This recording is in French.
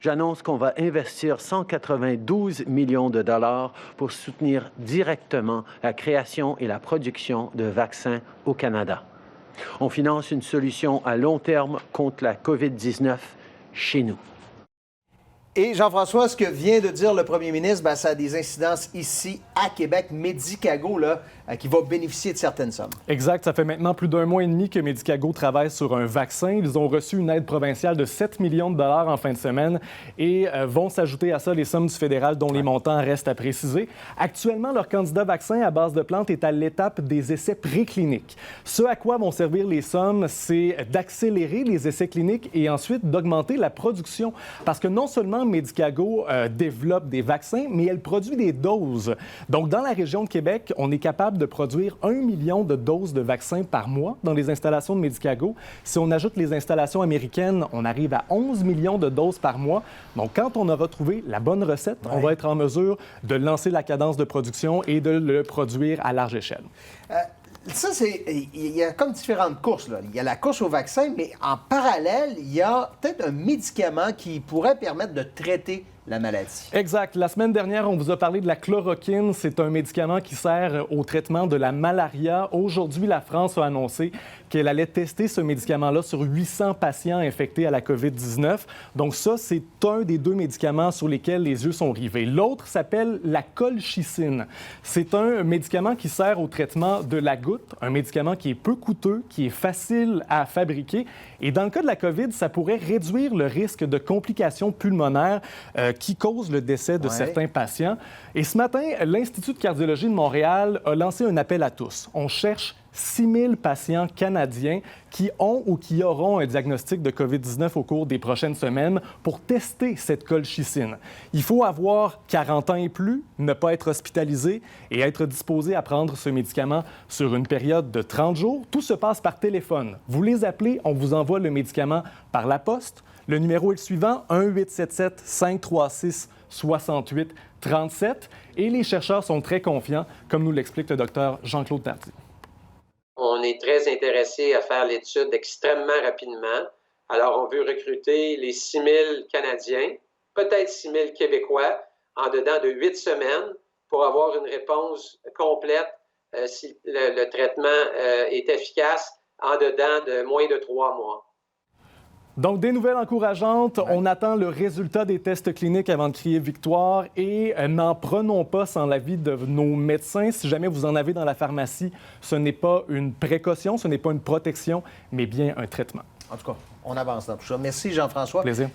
J'annonce qu'on va investir 192 millions de dollars pour soutenir directement la création et la production de vaccins au Canada. On finance une solution à long terme contre la COVID-19 chez nous. Et Jean-François, ce que vient de dire le premier ministre, ça a des incidences ici à Québec. Medicago, qui va bénéficier de certaines sommes. Exact. Ça fait maintenant plus d'un mois et demi que Medicago travaille sur un vaccin. Ils ont reçu une aide provinciale de 7 millions de dollars en fin de semaine et vont s'ajouter à ça les sommes du fédéral dont les montants restent à préciser. Actuellement, leur candidat vaccin à base de plantes est à l'étape des essais précliniques. Ce à quoi vont servir les sommes, c'est d'accélérer les essais cliniques et ensuite d'augmenter la production. Parce que non seulement Medicago développe des vaccins, mais elle produit des doses. Donc, dans la région de Québec, on est capable de produire 1 million de doses de vaccins par mois dans les installations de Medicago. Si on ajoute les installations américaines, on arrive à 11 millions de doses par mois. Donc, quand on aura trouvé la bonne recette, on va être en mesure de lancer la cadence de production et de le produire à large échelle. Il y a comme différentes courses. Il y a la course au vaccin, mais en parallèle, il y a peut-être un médicament qui pourrait permettre de traiter la maladie. Exact. La semaine dernière, on vous a parlé de la chloroquine. C'est un médicament qui sert au traitement de la malaria. Aujourd'hui, la France a annoncé qu'elle allait tester ce médicament-là sur 800 patients infectés à la COVID-19. Donc ça, c'est un des deux médicaments sur lesquels les yeux sont rivés. L'autre s'appelle la colchicine. C'est un médicament qui sert au traitement de la goutte, un médicament qui est peu coûteux, qui est facile à fabriquer. Et dans le cas de la COVID, ça pourrait réduire le risque de complications pulmonaires qui causent le décès de certains patients. Et ce matin, l'Institut de cardiologie de Montréal a lancé un appel à tous. On cherche 6 000 patients canadiens qui ont ou qui auront un diagnostic de COVID-19 au cours des prochaines semaines pour tester cette colchicine. Il faut avoir 40 ans et plus, ne pas être hospitalisé et être disposé à prendre ce médicament sur une période de 30 jours. Tout se passe par téléphone. Vous les appelez, on vous envoie le médicament par la poste. Le numéro est le suivant, 1-877-536-6837. Et les chercheurs sont très confiants, comme nous l'explique le docteur Jean-Claude Tardy. On est très intéressé à faire l'étude extrêmement rapidement. Alors, on veut recruter les 6 000 Canadiens, peut-être 6 000 Québécois, en dedans de 8 semaines pour avoir une réponse complète si le traitement est efficace en dedans de moins de 3 mois. Donc, des nouvelles encourageantes. On attend le résultat des tests cliniques avant de crier victoire et n'en prenons pas sans l'avis de nos médecins. Si jamais vous en avez dans la pharmacie, ce n'est pas une précaution, ce n'est pas une protection, mais bien un traitement. En tout cas, on avance dans tout ça. Merci Jean-François. Plaisir.